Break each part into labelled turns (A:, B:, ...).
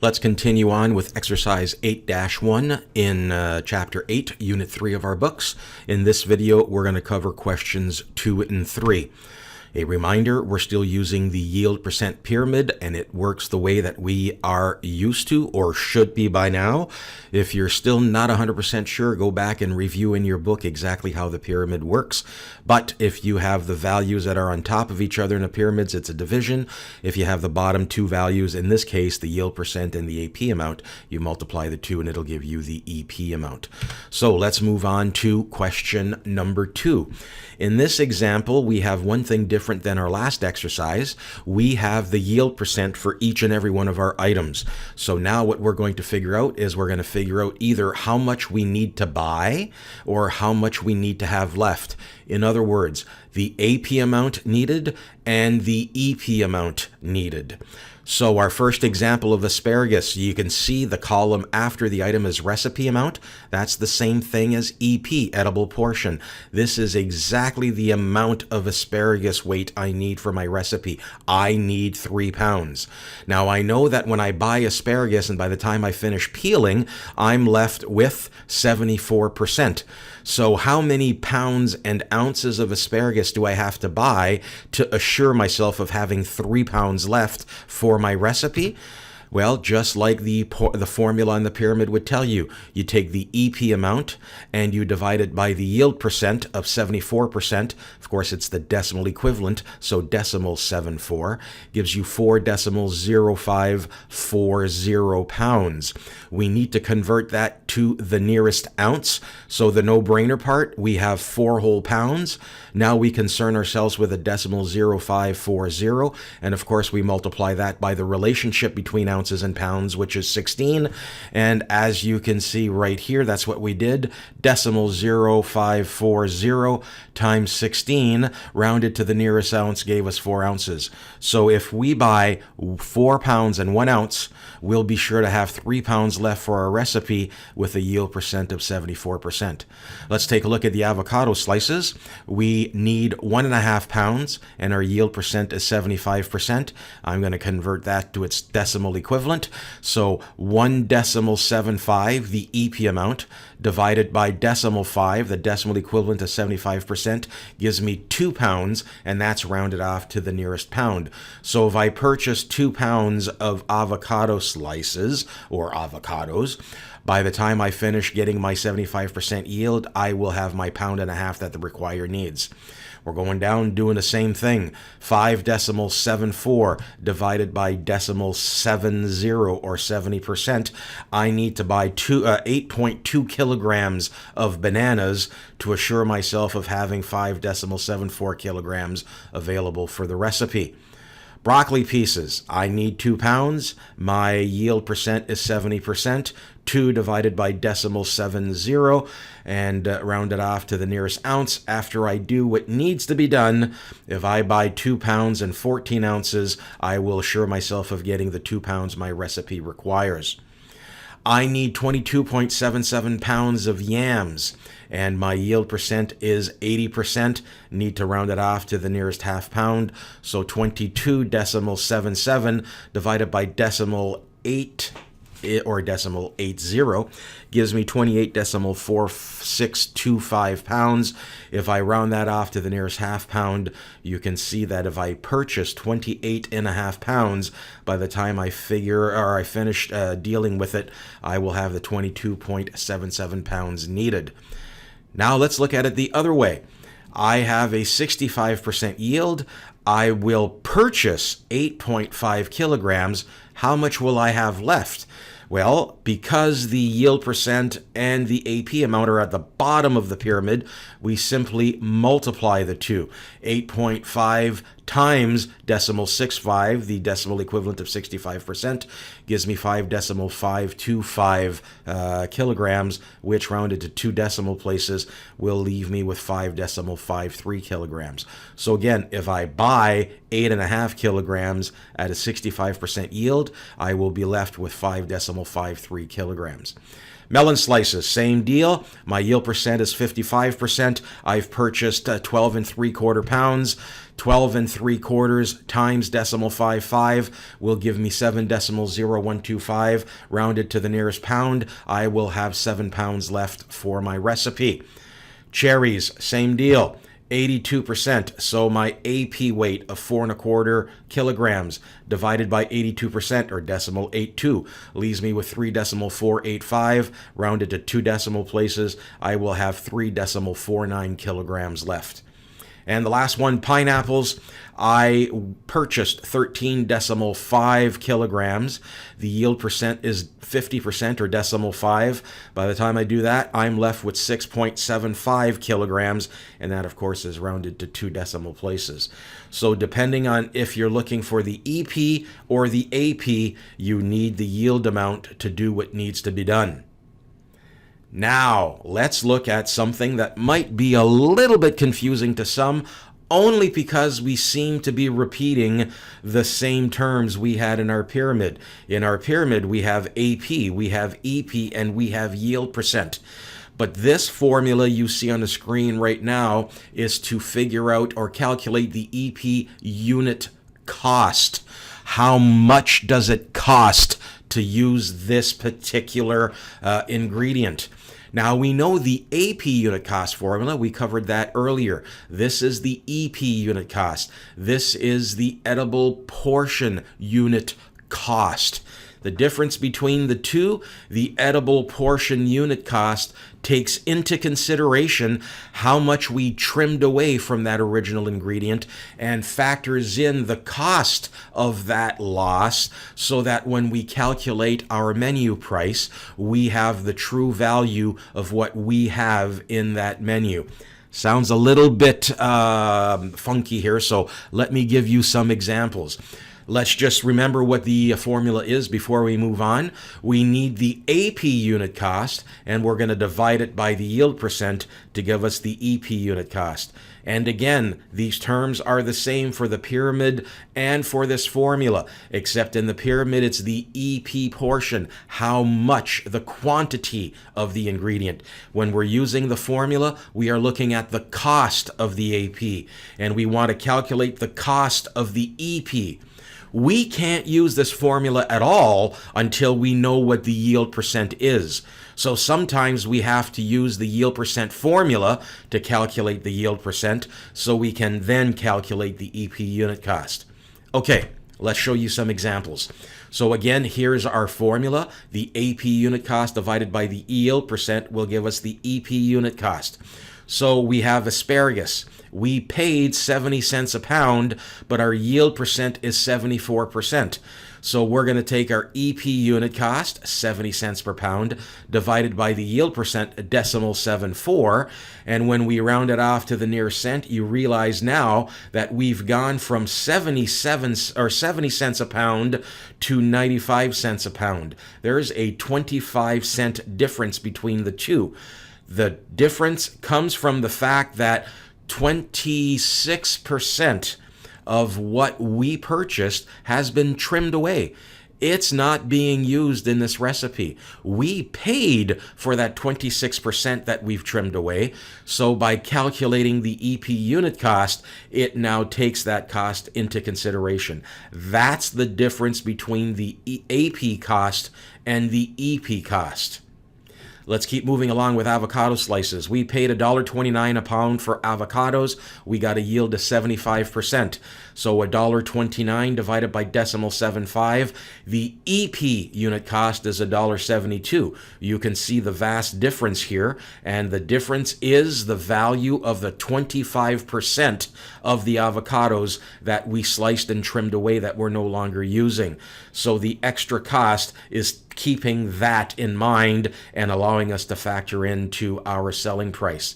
A: Let's continue on with exercise 8-1 in chapter 8, unit 3 of our books. In this video, we're going to cover questions 2 and 3. A reminder, we're still using the yield percent pyramid, and it works the way that we are used to or should be by now. If you're still not 100% sure, go back and review in your book exactly how the pyramid works. But if you have the values that are on top of each other in the pyramids, it's a division. If you have the bottom two values, in this case, the yield percent and the AP amount, you multiply the two and it'll give you the EP amount. So let's move on to question number 2. In this example, we have one thing different than our last exercise. We have the yield percent for each and every one of our items. So now what we're going to figure out is we're going to figure out either how much we need to buy or how much we need to have left. In other words, the AP amount needed and the EP amount needed. So our first example of asparagus, you can see the column after the item is recipe amount. That's the same thing as EP, edible portion. This is exactly the amount of asparagus weight I need for my recipe. I need 3 pounds. Now I know that when I buy asparagus and by the time I finish peeling, I'm left with 74%. So how many pounds and ounces of asparagus do I have to buy to assure myself of having 3 pounds left for my recipe? Well, just like the formula on the pyramid would tell you, you take the EP amount and you divide it by the yield percent of 74%. Of course, it's the decimal equivalent, so decimal 74 gives you 4.0540 pounds. We need to convert that to the nearest ounce. So the no-brainer part, we have 4 whole pounds. Now we concern ourselves with a decimal 0540, and of course we multiply that by the relationship between ounces and pounds, which is 16. And as you can see right here, that's what we did. Decimal 0540 times 16 rounded to the nearest ounce gave us 4 ounces. So if we buy 4 pounds and 1 ounce, we'll be sure to have 3 pounds left for our recipe with a yield percent of 74%. Let's take a look at the avocado slices. We need 1.5 pounds and our yield percent is 75%. I'm going to convert that to its decimal equivalent. So 1.75, the EP amount, divided by decimal 5, the decimal equivalent of 75%, gives me 2 pounds, and that's rounded off to the nearest pound. So if I purchase 2 pounds of avocado slices, or avocados, by the time I finish getting my 75% yield, I will have my 1.5 pounds that the requirer needs. We're going down doing the same thing. 5.74 divided by decimal 70 or 70%. I need to buy 8.2 kilograms of bananas to assure myself of having 5.74 kilograms available for the recipe. Broccoli pieces, I need 2 pounds. My yield percent is 70%. 2 divided by decimal 70 and round it off to the nearest ounce. After I do what needs to be done, if I buy 2 pounds and 14 ounces, I will assure myself of getting the 2 pounds my recipe requires. I need 22.77 pounds of yams, and my yield percent is 80%. Need to round it off to the nearest half pound. So 22.77 divided by decimal 8 or decimal 80 gives me 28.4625 pounds. If I round that off to the nearest half pound, you can see that if I purchase 28.5 pounds, by the time I finish dealing with it, I will have the 22.77 pounds needed. Now let's look at it the other way. I have a 65% yield. I will purchase 8.5 kilograms. How much will I have left? Well, because the yield percent and the AP amount are at the bottom of the pyramid, we simply multiply the two. 8.5 times decimal 65, the decimal equivalent of 65%, gives me 5.525 kilograms, which rounded to 2 decimal places will leave me with 5.53 kilograms. So again, if I buy 8.5 kilograms at a 65% yield, I will be left with 5.53 kilograms. Melon slices, same deal. My yield percent is 55%. I've purchased 12 3/4 pounds. 12 3/4 times 0.55 will give me 7.0125. Rounded to the nearest pound, I will have 7 pounds left for my recipe. Cherries, same deal. 82%, so my AP weight of 4 1/4 kilograms divided by 82% or 0.82 leaves me with 3.485. Rounded to 2 decimal places, I will have 3.49 kilograms left. And the last one, pineapples. I purchased 13.5 kilograms. The yield percent is 50% or 0.5. By the time I do that, I'm left with 6.75 kilograms, and that, of course, is rounded to 2 decimal places. So depending on if you're looking for the EP or the AP, you need the yield amount to do what needs to be done. Now, let's look at something that might be a little bit confusing to some, only because we seem to be repeating the same terms we had in our pyramid. In our pyramid, we have AP, we have EP, and we have yield percent. But this formula you see on the screen right now is to figure out or calculate the EP unit cost. How much does it cost to use this particular ingredient? Now, we know the AP unit cost formula. We covered that earlier. This is the EP unit cost. This is the edible portion unit cost. The difference between the two, the edible portion unit cost takes into consideration how much we trimmed away from that original ingredient and factors in the cost of that loss so that when we calculate our menu price, we have the true value of what we have in that menu. Sounds a little bit funky here, so let me give you some examples. Let's just remember what the formula is before we move on. We need the AP unit cost, and we're going to divide it by the yield percent to give us the EP unit cost. And again, these terms are the same for the pyramid and for this formula, except in the pyramid it's the EP portion, how much, the quantity of the ingredient. When we're using the formula, we are looking at the cost of the AP, and we want to calculate the cost of the EP. We can't use this formula at all until we know what the yield percent is. So sometimes we have to use the yield percent formula to calculate the yield percent so we can then calculate the EP unit cost. Okay, let's show you some examples. So again, here's our formula. The AP unit cost divided by the yield percent will give us the EP unit cost. So we have asparagus. We paid 70 cents a pound, but our yield percent is 74%. So we're going to take our EP unit cost, 70 cents per pound, divided by the yield percent, 0.74. And when we round it off to the nearest cent, you realize now that we've gone from 70 cents a pound to 95 cents a pound. There's a 25-cent difference between the two. The difference comes from the fact that 26% of what we purchased has been trimmed away. It's not being used in this recipe. We paid for that 26% that we've trimmed away. So by calculating the EP unit cost, it now takes that cost into consideration. That's the difference between the AP cost and the EP cost. Let's keep moving along with avocado slices. We paid $1.29 a pound for avocados. We got a yield of 75%. So $1.29 divided by 0.75. The EP unit cost is $1.72. You can see the vast difference here, and the difference is the value of the 25% of the avocados that we sliced and trimmed away that we're no longer using. So the extra cost is keeping that in mind and allowing us to factor into our selling price.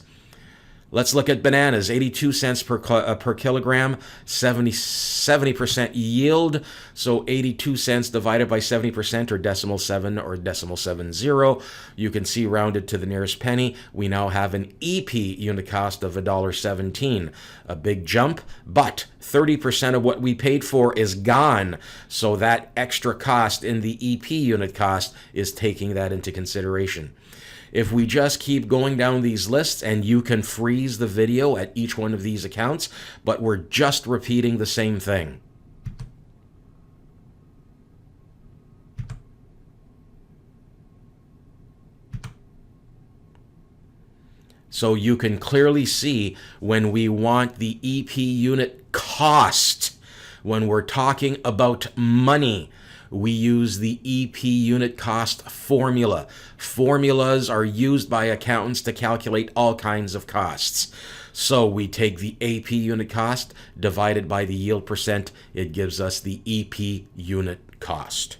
A: Let's look at bananas, 82 cents per kilogram, 70% yield. So 82 cents divided by 70% or 0.7 or 0.70. You can see rounded to the nearest penny. We now have an EP unit cost of $1.17. A big jump, but 30% of what we paid for is gone. So that extra cost in the EP unit cost is taking that into consideration. If we just keep going down these lists, and you can freeze the video at each one of these accounts, but we're just repeating the same thing. So you can clearly see when we want the EP unit cost, when we're talking about money, we use the EP unit cost formula. Formulas are used by accountants to calculate all kinds of costs. So we take the AP unit cost divided by the yield percent. It gives us the EP unit cost.